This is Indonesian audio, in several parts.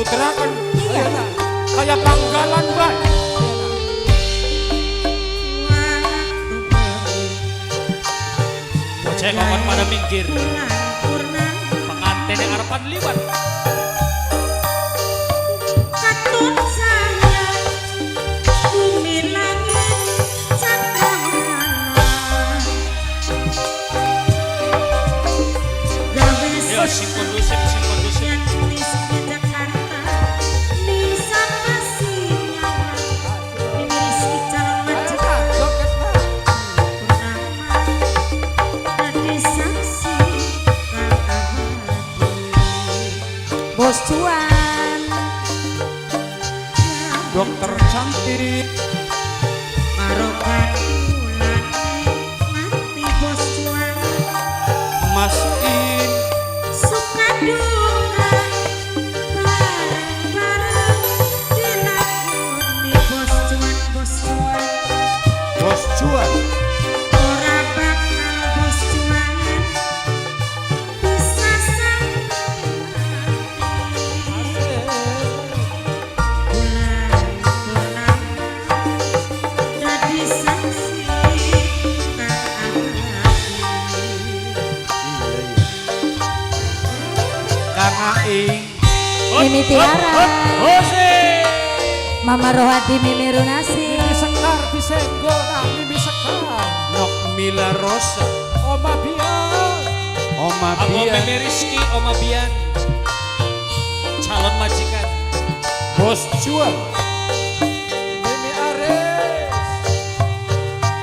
gerakan. Iya. Kayak tanggalan bae. Bocah ngomong pada minggir. Pengantin yang harapan liwat. Yo sing kondusif, sing kondusif. Bos cuan Dokter cantik. marokan bulan mati bos cuan Mas In. suka duka bareng-bareng dilakoni bos cuan Bos Juan. ora bakal bos cuan bisa sampai bulan jadi saksi Karena ing Mimi Tiara Hose. Mama Rohadi Mimi Runasi Mimi Sekar disenggo nang Mimi Sekar. Nok Mila Rosa. Oma Bian. Oma Amo Bian. Meme Rizky, Oma Bian. Calon majikan. Bos Juan. Mimi Aris.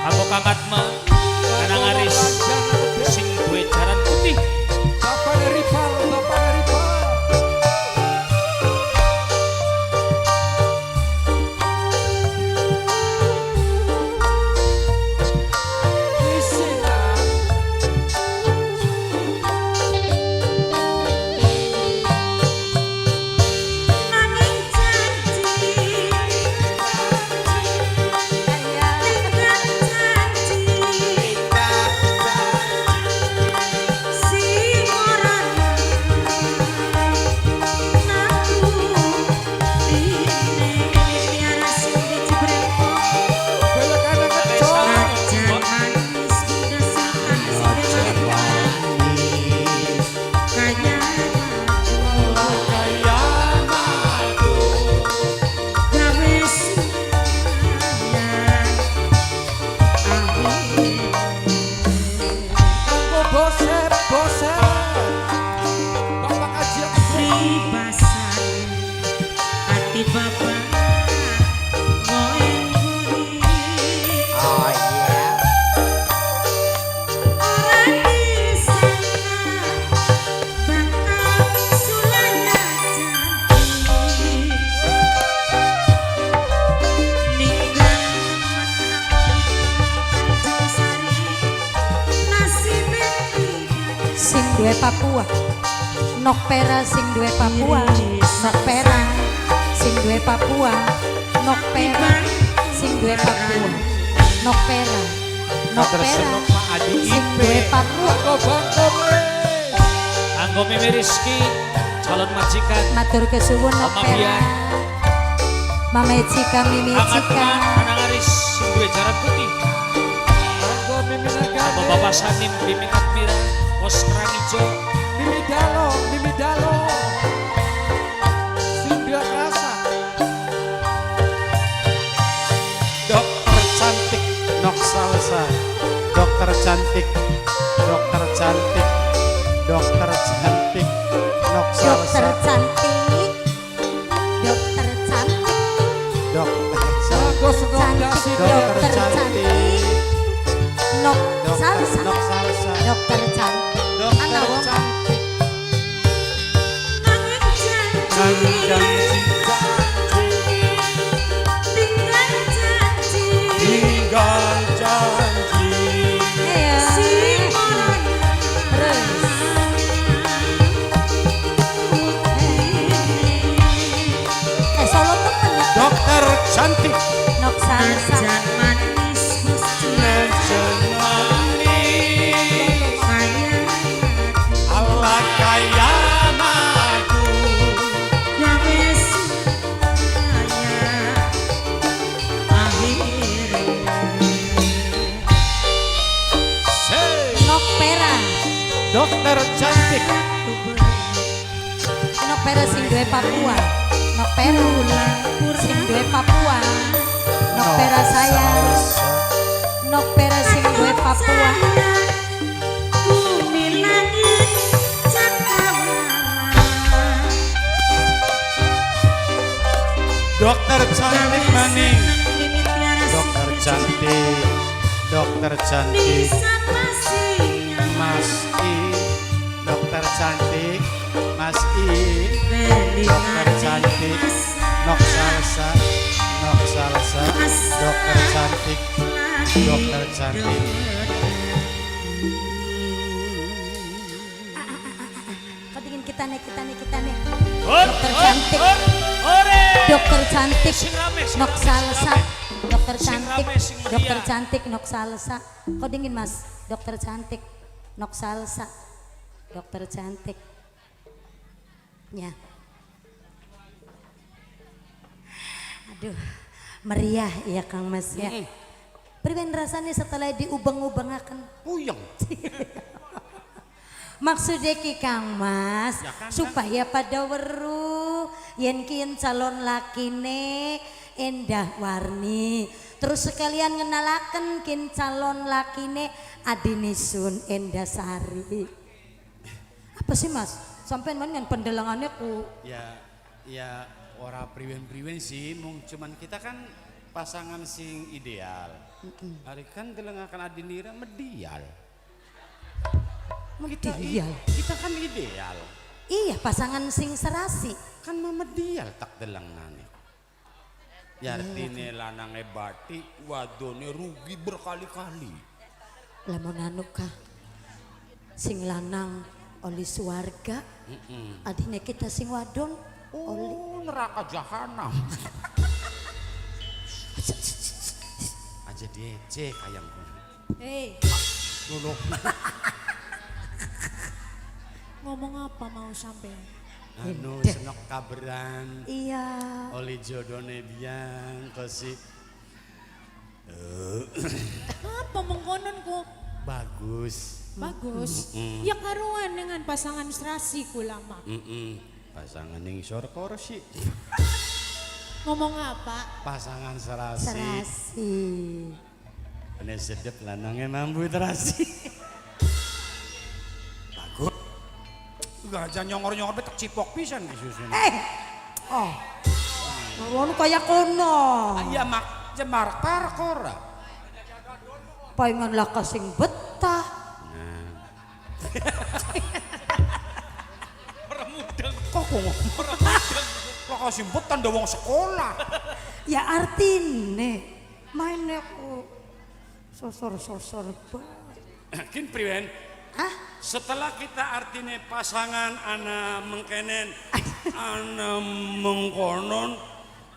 Aku Kang Atma, Kanang Aris. Sing duwe jaran putih. Bapak dari Pal, Bapak dari Pal. Nanging janji tinggal janji si orang naku ini biara sing dijebreko Belok kanan kecok. aja manis udah sultan sing manis kaya gawe sembahyang Kanggo bosep, bosep. Bapak aja ribasan hati bapak ngoeng gurih orang disana bakal sulaya janji ninggal menang sari nasibnya Sing duwe Papua Nok Pera sing duwe Papua Nok Pera sing duwe Papua Nok Pera sing duwe Papua Nok Pera Nok Pera Tersenok Pak Adi sing Ipe. duwe Papua Bangko Anggo Meme Rizky, calon majikan. matur kesuwun Nok Oma Pera Bian. Mame Cika Mimi Kang Atma, Cika Kanang Aris. Sing duwe jaran putih. Bangko Mimi Amo Nagane. Bapak Sanim, Bimbing Admira. Pos Kerang Ijo. Mimi Dalo, Mimi Dalo. Sindia Rasa. Dokter cantik Nok Salsa. Dokter cantik. Dokter cantik. Dokter cantik Nok Salsa. Dokter cantik Dokter cantik Dokter cantik. Cantik Dokter Dokter cantik. cantik Nok Dokter Salsa Nok Salsa. Dokter cantik Dokter Ana wong cantik. nanging janji Janji tinggal janji tinggal janji. Iya. si orang Terus solo temen ya Dokter cantik. Nok Salsa aja manis mesti Nejen manis. kaya Allah kaya madu. gawe pera sing duwe Papua. Nok pera sing duwe Papua. Nok pera saya. Nok pera sing duwe Papua. Bumi langit cakrawala. Dokter cantik maning, Mimi tiara dokter cantik, dokter cantik, bisa masih Mas I, dokter cantik, Mas I, dokter cantik, nok salsa, dokter cantik, dokter cantik. Kau dingin kita nih. Hor, Dokter cantik. Ore. Dokter cantik, Sing rame, sing nok rame, salsa. Dokter Sing cantik, rame, sing meriah. dokter cantik, nok salsa. Kau dingin mas, dokter cantik, nok salsa. Dokter cantik. Ya. Aduh, meriah ya Kang Mas ya. Priben rasanya setelah diubang-ubangakan. Puyeng. Maksudnya ki Kang Mas, Ya kan, supaya pada weruh yen kian calon lakine endah warni. Terus sekalian ngenalaken kin calon lakine Adinisun Endah Sari. Apa sih Mas? Sampean man ngan pendelangannya ku. Ya ora priwen-priwen sih, mung cuman kita kan pasangan sing ideal. Hari kan delengakan Adinira medial. Medial. Kita kan ideal. Iya pasangan sing serasi. Kan memedial tak delangane. Ya artine lanange batik, wadone rugi berkali-kali. Lamun anu kah sing lanang oli suarga, adine kita sing wadon oli Oh, neraka jahanam. Aja diece kayang Hei, luluh. ngomong apa mau sampai? Anu senok kaberan. iya. Oli jodone biang kosi Apa mengkonon kok? bagus. Bagus. Ya karuan dengan pasangan serasi kulama. Pasangan ning sor korsi. Ngomong apa? Pasangan serasi. Serasi. Ini sedep lanangnya mambu terasi. Bagus. Gajah nyongor-nyongor betek cipok pisan ki susun. Oh. Ngono kaya kono. Ya mak jemar parkora. Paingan lah kasing betah. Kok lo kasih betan ada wong sekolah. Ya artine mainnya ku sosor-sosor banget. Kin priwen. Hah? Setelah kita artine pasangan ana mengkenen, ana mengkonon,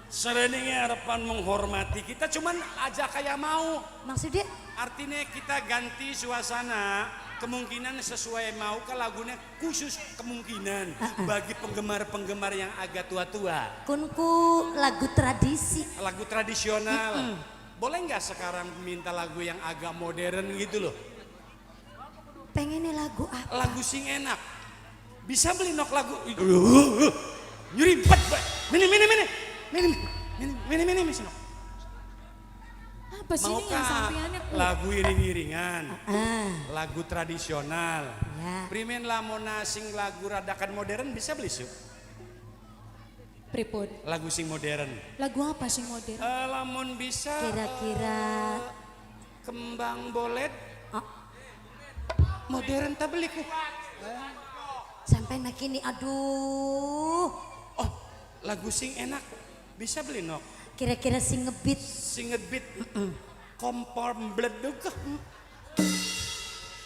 sereningnya harapan menghormati kita cuman aja kayak mau. Maksudnya Artinya kita ganti suasana, kemungkinan sesuai mau ke lagunya khusus kemungkinan bagi penggemar-penggemar yang agak tua-tua. kunku lagu tradisi. Lagu tradisional. Boleh nggak sekarang minta lagu yang agak modern gitu loh? Pengennya lagu apa? Lagu sing enak. Bisa beli nok lagu. Nyuripet, mini sinok. Apa sih ini yang sampeannya ku? Lagu iring-iringan, Ah, lagu tradisional. ya. Primen lamona sing lagu radakan modern bisa beli su. Pripun? Lagu sing modern. Lagu apa sih modern? Lamun bisa Kira-kira kembang bolet ah, modern tak beli ku. sampai nak ini aduh. Oh, lagu sing enak bisa beli nok. Kira-kira sing ngebit. Sing ngebit kompor mbledug.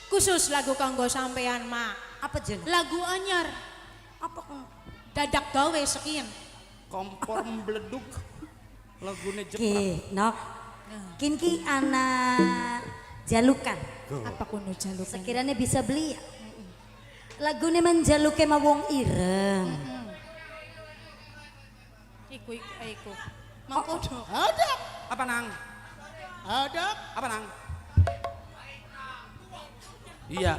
Khusus lagu kanggo sampean mak. Apa jen? Lagu anyar. Apa kang? Dadak gawe sekian. Kompor mbledug. Lagune Jepang. Ki, nok. Kinki anak jalukan. Apa kuno jalukan? Sekiranya bisa beli ya. Lagune menjaluke mah wong ireng. Iku. Mangkono. Ada. Apa nang? Ada. Apa nang? Iya.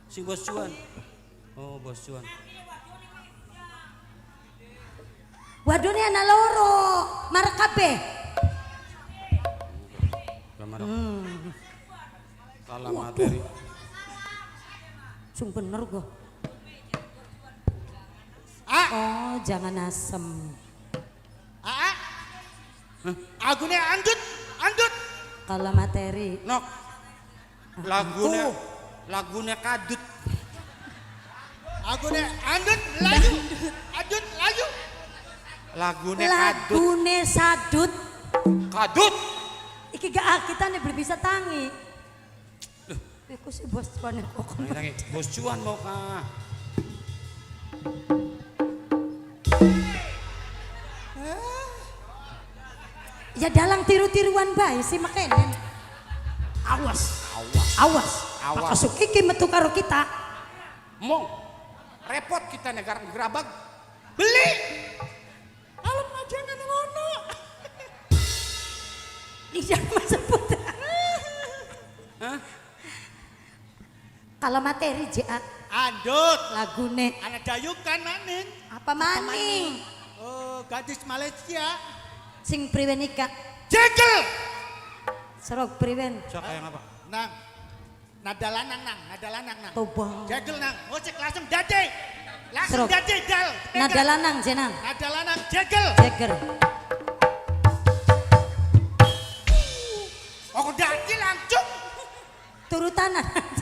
Si bos cuan. Oh, bos cuan. Waduh ini anak loro, marek kabeh. Salah materi. Sung bener kok. Ah, Oh, jangan asem. ah. Agune andut, andut. Kalau materi. Nok. Lagune kadut. Agune andut, laju. Andut, laju. Lagune kadut. Lagune sadut. Kadut. Iki gak kita nih bisa tangi. Iku si bos panen kok. Tangi bos cuan mau ka. Ya dalang tiru-tiruan bae si makenen. Awas, awas. Awas. Makasuk iki metu karo kita. Mong. Repot kita negara gerabag. Beli. Alam aja nggak ngono. Di jangan sebut. Hah? Kalau materi JA Andut. lagune Anak dayukan maning. apa maning? Oh, gadis Malaysia. Sing priwen ika. Jegel. Serok priwen. Siapa yang apa? Nang. Nada lanang nang, nada lanang nang. Tobang. Jegel nang, ngocek langsung dade. Langsung Serok. dade dal. Nada lanang jenang. Nada lanang jegel. Jeger. Oh, dade langsung. Turutan.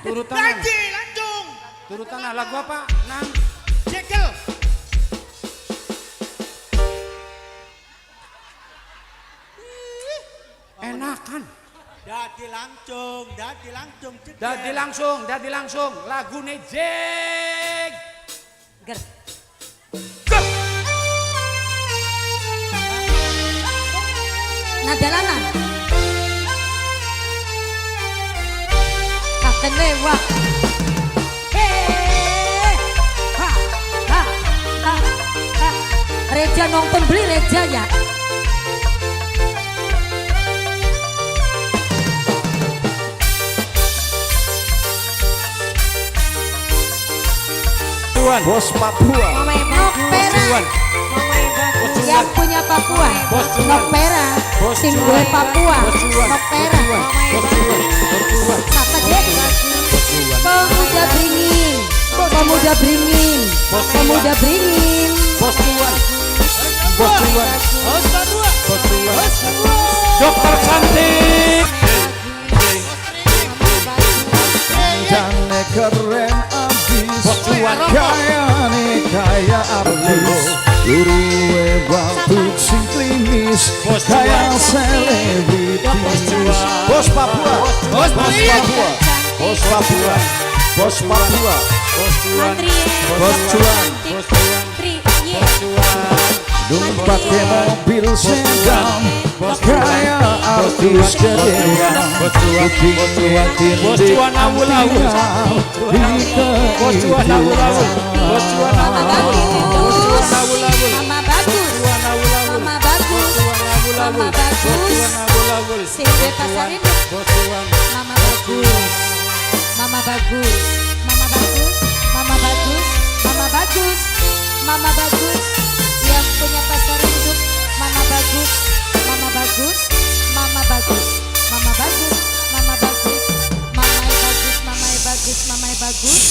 Turutan. Dade langsung. Turutan lagu apa? Nang. Jegel. Enakan. Dade langsung, dade langsung. Jegel. Dadi langsung. Lagune jeg. Ger. Nada lanang. Kakek lewat. Ha, ha, ha, ha. Reja nonton beli Reja ya. Bos Papua. Nokpera yang punya Papua. Nokpera sing duwe Papua. Nokpera. Siapa dek? Pemuda Beringin. Pemuda Beringin. Pemuda Beringin. Bos Cuan. Dokter cantik. Jane keren abis. Bos Cuan. Kayane kaya artis. Luruwe batuk sing klinis. Bos Kaya Cuan. selebritis. Bos Papua. Bos Papua. Bos Papua. Bos Papua. Bos Cuan. Bos Cuan. Bos Cuan. Bos Cuan. Dung pake mobil sedan. Kaya artis gedean. Bos Cuan. Bos Cuan awul-awul. Bos Cuan awul-awul. Bos Cuan Mama awul-awul. bagus. Mama bagus. Mama bagus. Mama bagus. Sing duwe pasar induk. Mama bagus. Mama bagus. Mama bagus. Mama bagus. Mama bagus. Mama bagus. Yang punya pasar induk. Mama bagus. Mama bagus. Mama bagus. Mama bagus. Mama bagus. Mama bagus. Mama bagus. Mama bagus.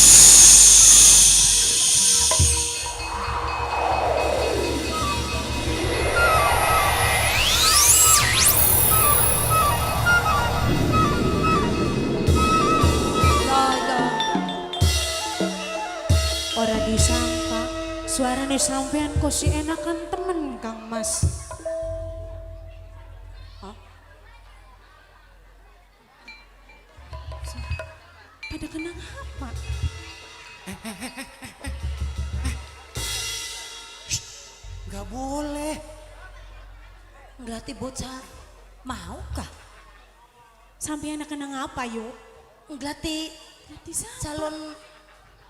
Ora disangka suarane sampean kok si enakan temen Kang Mas. Hah? Pada kenang apa? Gak boleh. Ngelatih bocah. Maukah? Sampean kenang apa yuk? Ngelatih Berarti siapa? calon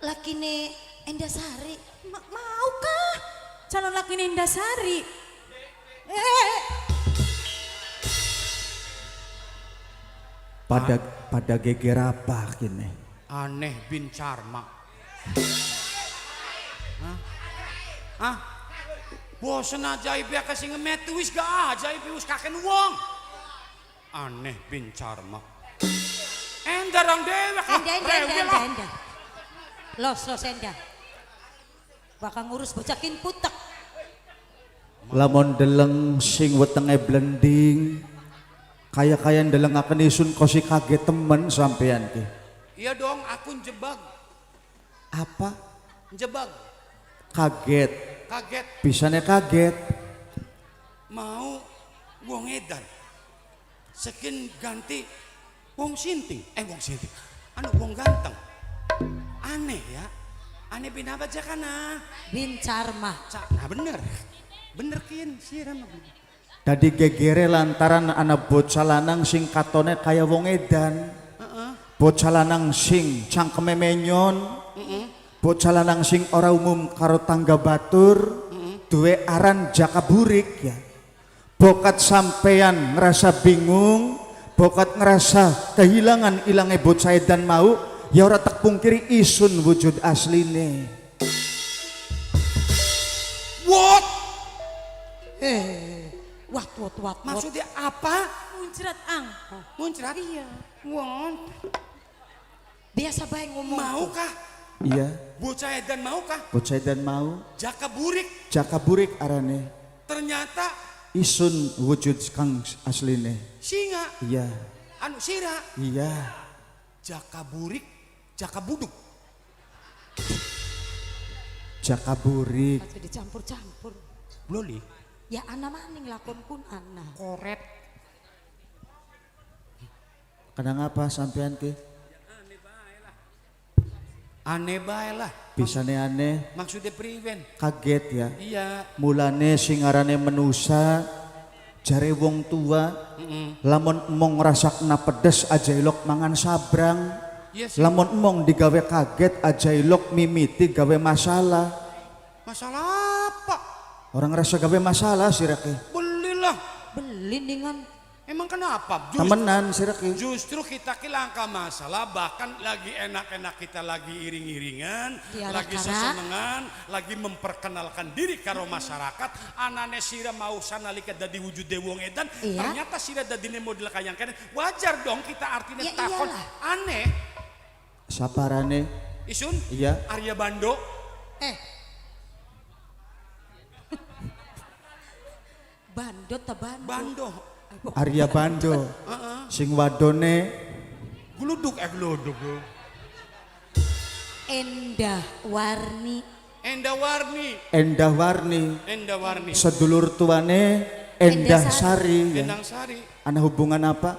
lakine Endasari. Maukah? Calon laki Nindasari. Pada geger apa kini? Aneh bin Charma. Hah? Hah? Bosen ajaib ya kasih ngemet wis gak ajaib wis kaken wong. Aneh Bincarma. Endah dong dewe kah? Endah. Los endah. Bakal ngurus bocakin putek. Lamun deleng sing wetenge blending kaya deleng akan isun kosi kaget temen sampean ki. Iya dong, aku jebak. Apa? Jebak. Kaget. Kaget. Pisane kaget. Mau wong edan. Sekin ganti wong sinting. Wong sinting. Anu wong ganteng. Aneh ya. Aneh bin apa aja kana? Bincarma. Nah bener. Bener kin siram. Tadi gegere lantaran anak bocah lanang sing katone kaya wong edan. Bocah lanang sing cangkeme menyon. Bocah lanang sing ora umum karo tangga batur. Duwe aran Jakaburik ya. Bokat sampean ngerasa bingung, bokat ngerasa kehilangan ilange bocah edan mau, ya ora tak pungkiri isun wujud asline. What? Wat. Maksudnya apa? Muncrat ang. Muncrat? Iya. Won. Biasa bae ngomong. Maukah? Iya, Bocah edan maukah? bocah edan mau, Jakaburik. arane. Ternyata Isun wujud kang asline. singa. Iya, Anu sira. iya. Jakaburik. Jakabuduk. Jakaburik. Aja dicampur-campur. Bloli. Ya ana maning lakon pun ana. Koret. Kadang apa sampean ki? Aneh bae lah. Bisane aneh, Maksudnya priwen. kaget ya. Iya. Mulane singarane menusa jare wong tua lamun emong ngrasakna pedes aja ilok mangan sabrang. Iya sih. Lamun emong digawe kaget aja ilok mimiti gawe masalah. Masalah apa? Orang ngerasa gawe masalah sirake. Belilah. Beli dengan Emang kenapa? Temenan sirake. Justru kita langka masalah, bahkan lagi enak-enak kita lagi iring-iringan, Tiara lagi kara. sesenengan, lagi memperkenalkan diri karo masyarakat. Anane sira mau sanalika dadi wujud wong edan, Iya. ternyata sira dadi model kayang kene. Wajar dong kita artinya Ya takon. iyalah. Aneh. Saparane? Isun? Iya. Arya Bando. bandot ta bandot. Bando. Arya Bando. Sing wadone Gluduk gluduk. Endah Warni. Endah Warni. Endah Warni. Endah Warni. Sedulur tuane Endah Endah Sari. Ya. Endang Sari. Ana hubungan apa?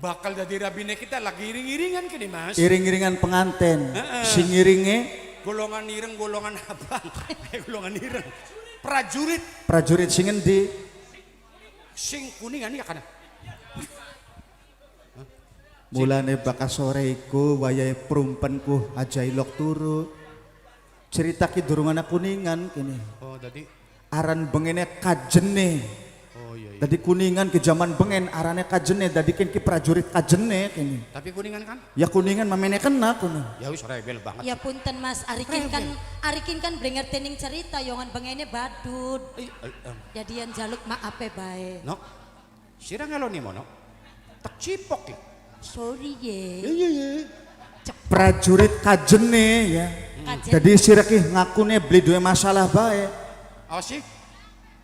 Bakal jadi rabine kita lagi iring-iringan kini mas. Iring-iringan penganten. Sing iringe Golongan ireng, golongan abang. Golongan ireng. Prajurit. prajurit sing endi? Sing kuningan ya kana. Mulane baka sore iku wayahe prumpenku aja ilok turu. Cerita ki durung ana kuningan kene. Oh tadi. Aran bengene kajene. Oh iya. Dadi kuningan ke zaman bengen arane kajene dadi ki prajurit kajene kene. Tapi kuningan kan? Ya kuningan mamene kena kuning. Ya wis rebel banget. Ya punten Mas, Arikin kan brenger tening cerita yongan bengene badut. Jadian jaluk maaf bae. No. Sira ngeloni mono. Tak cipok ki. Sorry ye. Iya. Prajurit kajene ya. Kajen. Jadi sira ki ngakune beli duwe masalah bae. Apa sih?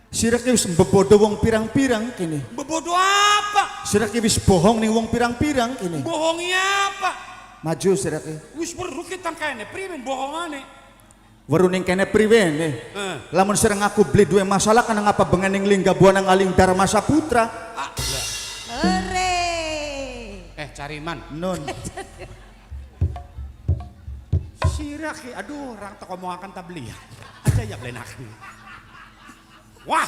Sira ki wis mbebodo wong pirang-pirang kene. Bebodo apa? Sira ki wis bohong ning wong pirang-pirang kene. Bohongi apa? Maju sira ki. Wis weruh kita kene primen bohongane. Weruh ning kene priwen lamun sira ngaku beli duwe masalah kana ngapa bengen ning lingga buana ngaling Dharma Saputra. Ah, lah. Hore. Cariman. Nun. Sira ki aduh orang tak ngomongakan tabli ya. Aja ya blenakan. Wah,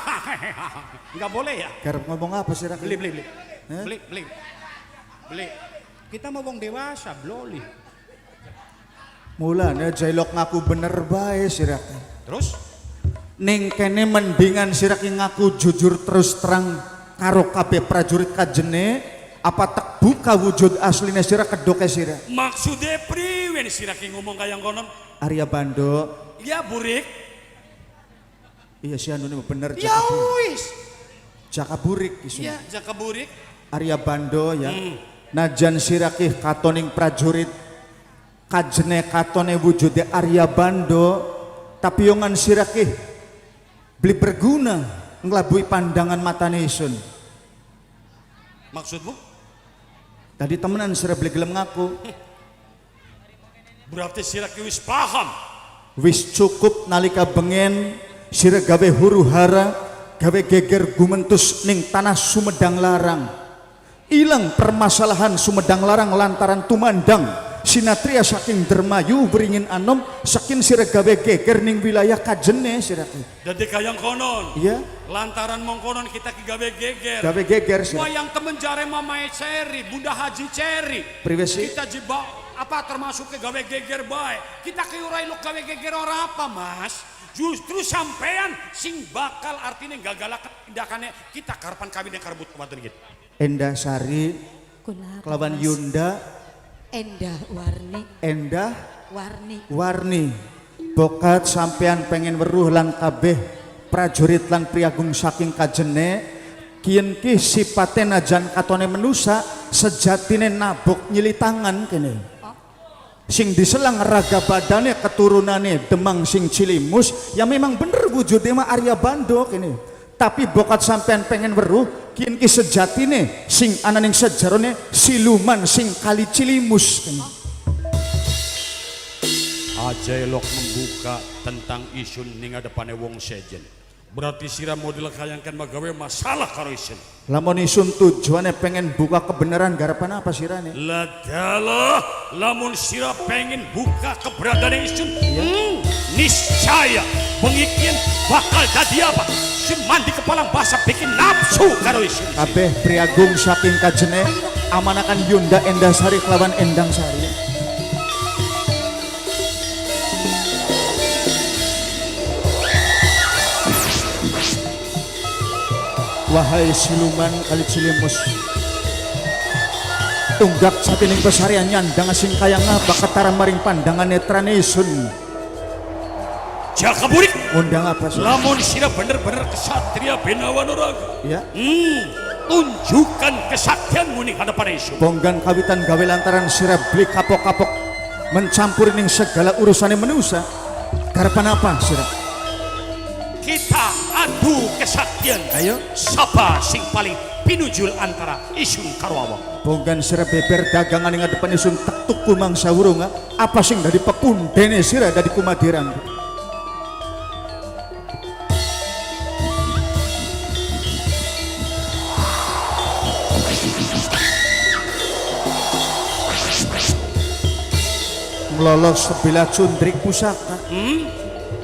enggak boleh ya. Karep ngomong apa sira ki? Beli. Beli. Kita mau wong dewasa, bloli. Mulane jailok ngaku bener bae sira ki. Terus? Ning kene mendingan sira ki ngaku jujur terus terang karo kabeh prajurit kajene apa tak buka wujud asline sira kedoke sira. Maksudnya priwen sira ki ngomong kayang konon? Arya Bando, Ya burik. Iya si anu ini bener Ya wis. Jakaburik isu. Ya Jakaburik. Arya Bando ya. Najan sirakih katoning prajurit kajene katone wujude Arya Bando tapi yongan sirakih beli berguna ngelabui pandangan matane isun. Maksudmu? Tadi temenan sira beli gelem ngaku. Berarti sira ki wis paham. Wis cukup nalika bengen sira gawe huru hara gawe geger gumentus ning tanah Sumedang Larang. Ilang permasalahan Sumedang Larang lantaran tumandang sinatria saking Dermayu beringin anom saking sira gawe geger ning wilayah kajene sira. Dadi kayang konon. Iya, Lantaran mongkonon kita ki gawe geger. gawe geger sira. Wayang temen jare Mamae Ceri, Bunda Haji Ceri. Priwesi. Kita jebak apa termasuk ke gawe geger bae. Kita ki urai lu gawe geger ora apa, Mas? Justru sampean sing bakal artinya gagalakan tindakannya kita karepan kawin yang karbut kemanten gitu. Endah Sari Kunaon, kelawan Mas? Yunda Endah Warni. Endah Warni. Warni bokat sampean pengen weruh lan kabeh prajurit lan priagung saking kajene kien ki sipate najan katone menusa sejatine nabok nyili tangan kene sing diselang raga badane keturunane Demang sing Cilimus ya memang bener wujudnya mah Arya Bando kene tapi bokat sampean pengen weruh kien ki sejatine sing ananing sejarone siluman sing Kali Cilimus kene. Aja elok membuka tentang isun ning hadapane wong sejen. Berarti sira model kayangkan magawe masalah karo isun. Lamun isun tujuannya pengen buka kebenaran garapan apa sirane? Ladalah lamun sira pengen buka keberadaan isun. Niscaya pengikian bakal dadi apa? Sun mandi kepalang basa bikin nafsu karo isun. Kabeh priagung saking kajene amanakan Yunda Endah Sari kelawan Endang Sari. Wahai siluman Kali Cilimus, tunggak satining pesarian nyandang sing kayang apa ketara maring pandangan netrane isun. Jakaburik Undang apa sih? lamun sira bener-bener kesatria Benawanuraga. Ya, Tunjukkan kesaktianmu ning hadapan isun. bonggan kawitan gawe lantaran sira beli kapok-kapok mencampuri ning segala urusane manusia. Garapan apa sira? Kita adu kesaktian. Ayo. Sapa sing paling pinujul antara isun karo awak. Bonggan sira beber dagangan ing ngadepan isun tak tuku mangsa wurunga apa sing dari pepundene sira dari kumadiran. Lolos sebilah cundrik pusaka.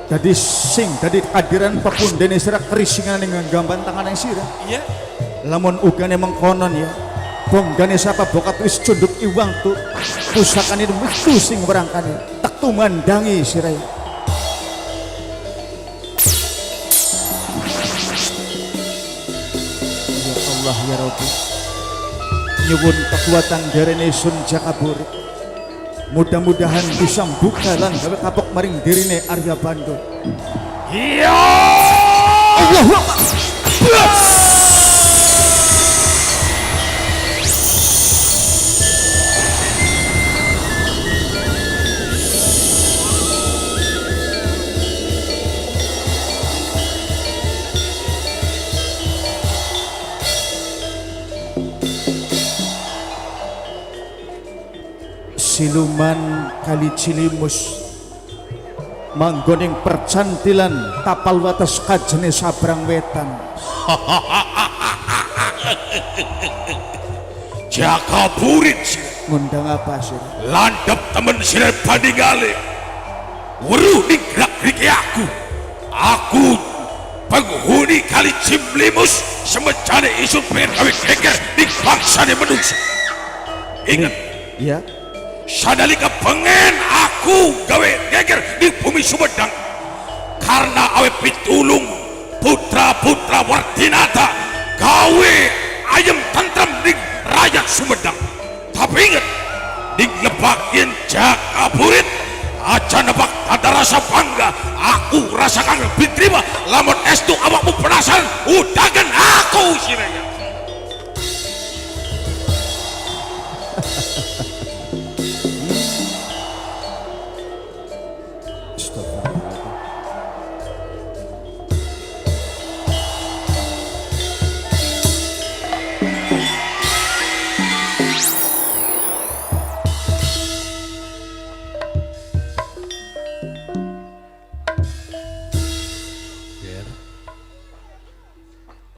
Jadi sing dari kadiran pepundene sira kerisingan ning gamban tangan sira. Iya. Lamun ugane mengkonon ya bonggane sapa bokat wis cunduk iwang tu pusakane wis sing werangkane tak tumandangi sira ya Allah ya Rabbi nyuwun kekuatan darene Sun Jakaburik mudah-mudahan bisa buka lan gawe kapok maring dirine Arya Bando. Iya. Allahu Akbar. Siluman Kali Cilimus manggoning percantilan tapal wates kajene sabrang wetan. Jakaburik Ngundang apa sih? landap temen sira bandingale. Weruh ning gerak-gerike aku penghuni Kali Cilimus semejane isun pengen gawe geger ning bangsane menungsa. Ingat, Ya, sadalika pengen aku gawe geger di bumi Sumedang karena awe pitulung putra-putra Wardinata gawe ayam tentrem di rakyat Sumedang. Tapi ingat, di lebakin Jakaburit aja nebak ada rasa bangga aku awakmu rasakan lebih terima lamun estu awakmu penasaran udagan aku siraya.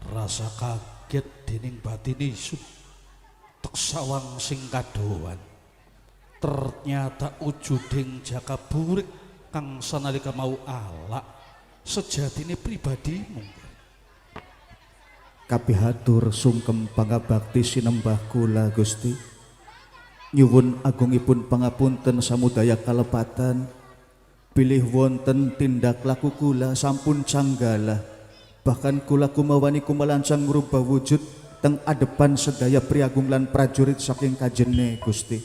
Rasa kaget dening batin isun tek sawang sing kadoan ternyata wujuding jaka burik kang sanalika mau alak sejatine pribadimu. Kapihatur sungkem pangabakti sinembah kula Gusti. Nyuwun agungipun pangapunten samudaya kalepatan. Pilih wonten tindak laku kula sampun canggala. Bahkan kula kumawani kumalancang ngrubah wujud teng adepan sedaya priagung lan prajurit saking kajene Gusti.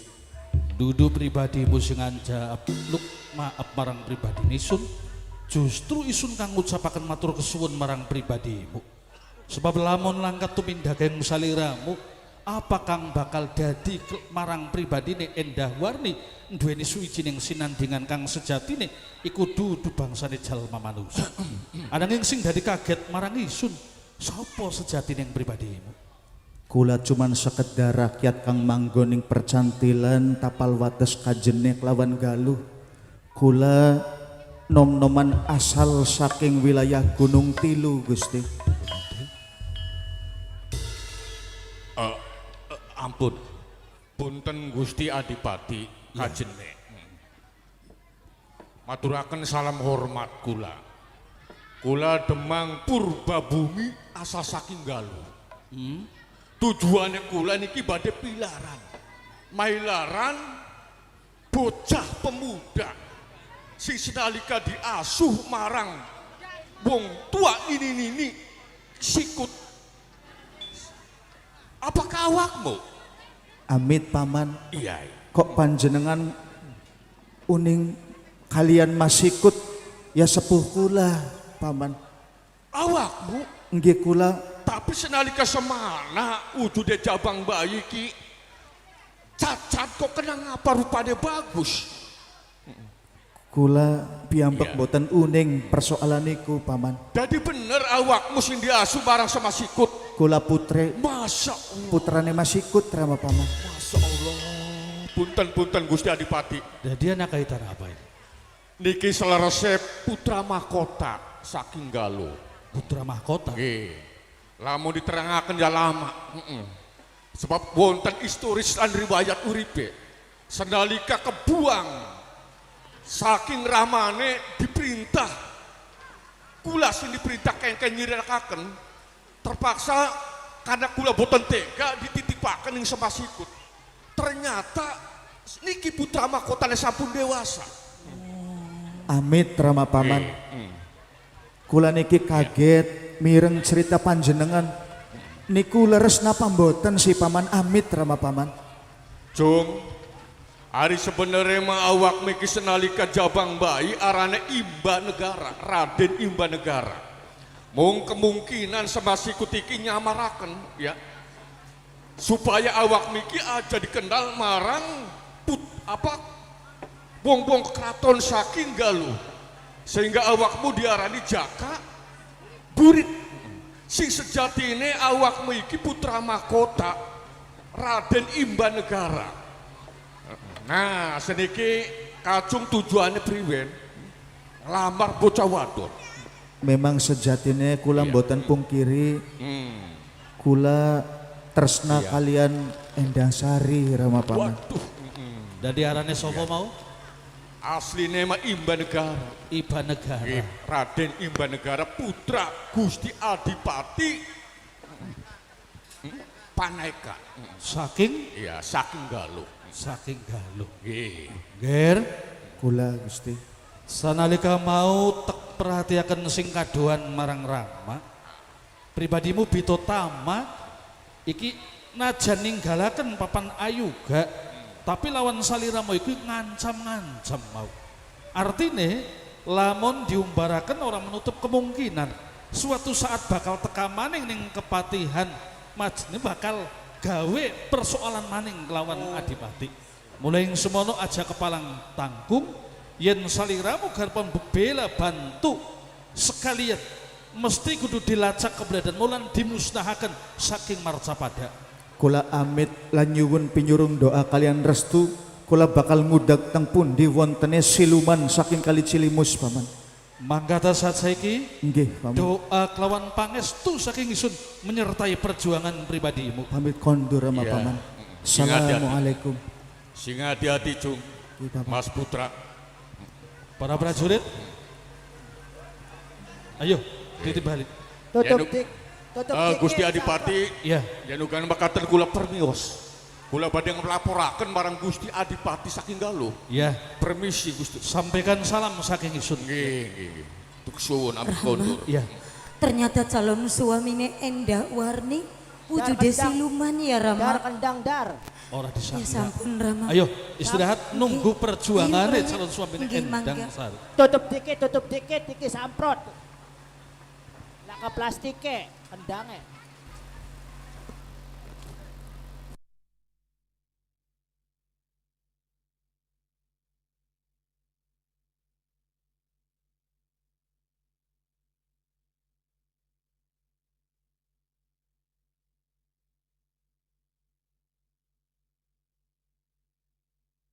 Dudu pribadimu sing anjap luk maaf marang pribadi isun, justru isun kang ngucapaken matur kesuwun marang pribadimu. Sebab lamun langkat tumindakeng saliramu, apa kang bakal dadi marang pribadine Endah Warni duweni suwijining sinandingan kang sejatine iku dudu bangsane jalma manusa. Ananging sing dadi kaget marang isun, sapa sejatine pribadimu? Kula cuman sekedar rakyat kang manggon ing percantilan tapal wates kajene kelawan galuh. Kula nom-noman asal saking wilayah Gunung Tilu Gusti. Ampun, punten Gusti Adipati Kajene. Maturaken salam hormat kula. Kula Demang Purbabumi asal saking Galuh. Tujuannya kula niki badhe pilaran. Mailaran bocah pemuda sing senalika diasuh marang wong tua ini sikut. Apakah awakmu? Amit paman. Iya. Kok panjenengan uning kalian masikut ya sepuh kula paman. Awakmu? Nggih kula. Tapi senalika semana wujude jabang bayi ki cacat kok kena ngapa rupanya bagus. Kula piyambak Iya. boten uning persoalan niku paman. Jadi bener awakmu sing diasuh barang sama sikut. Kula putre Masya Allah. putrane masikut rama paman. Masya Allah. Punten Gusti Adipati. Jadi anak kaitan apa ini? Niki selerese putra mahkota saking Galuh. Putra mahkota. Nggih. Lamun diterangaken ya lama. Sebab wonten historis lan riwayat uripe. Senalika kebuang saking ramane diperintah kula sing diperintah kengken nyirakaken terpaksa karena kula boten tega dititipaken ing semasikut. Ternyata niki putra mahkotane sampun dewasa. Amit rama paman. Kula niki kaget mireng cerita panjenengan. Niku leres napa mboten si paman amit rama paman. Jung, hari sebenarnya mah awak miki senalika jabang bayi arane Imba Negara, Raden Imba Negara. Mung kemungkinan semasih kutiki nyamaraken ya. Supaya awak miki aja dikenal marang wong-wong keraton saking Galuh. Sehingga awakmu diarani Jaka Burit. Sing sejatine awakmu iki putra mahkota Raden Imba Negara. Nah, seniki kacung tujuannya priwen lamar bocah wadon. Memang sejatine kula mboten pungkiri. Kula tresna kalian Endah Sari rama paman. Waduh, Dadi arane sapa mau? asline mah Imba Negara. Iba negara. Raden Imba Negara putra Gusti Adipati Paneka. Saking Iya, saking Galuh. saking Galuh. Nggih. Ger, Kula Gusti. sanalika mau tek perhatiaken sing kadoan marang Rama. Pribadimu bito tamak iki najan ninggalaken papan ayuga, tapi lawan saliramu iku ngancam-ngancam mau. Artine lamun diumbaraken orang menutup kemungkinan suatu saat bakal teka maning ning kepatihan majene bakal gawe persoalan maning kelawan Adipati. Mulai yang semono aja kepalang tanggung yen saliramu garpan bebela bantu sekalian mesti kudu dilacak keberadaan mulan dimusnahaken saking marcapada. Kula amit lan nyuwun pinyurung doa kalian restu kula bakal ngudag teng pundi wontene siluman saking kali Cilimus paman. Mangkata saat saiki Nggih paman. doa kelawan pangestu saking isun menyertai perjuangan pribadimu. Pamit kondur sama Iya. paman. Sing hati-hati. Assalamualaikum. Sing hati-hati cung, Nggih, paman. Mas Putra. Para prajurit, ayo titip balik. Tutup Gusti Adipati, Ya, yen uga makaten kula permios. Kula badhe nglaporaken marang Gusti Adipati saking Galuh. ya, Permisi Gusti. sampaikan salam saking isun. Nggih, nggih. Tuksun amit kondur. Ya, Ternyata calon suamine Endah Warni wujude siluman ya Rama. ora Ya disangka. sampun Rama. Ayo istirahat nunggu perjuangannya Iya, calon suami nggih, Endang mangga. Sari. tutup dikit, iki samprot. Laka plastike, kendangnya.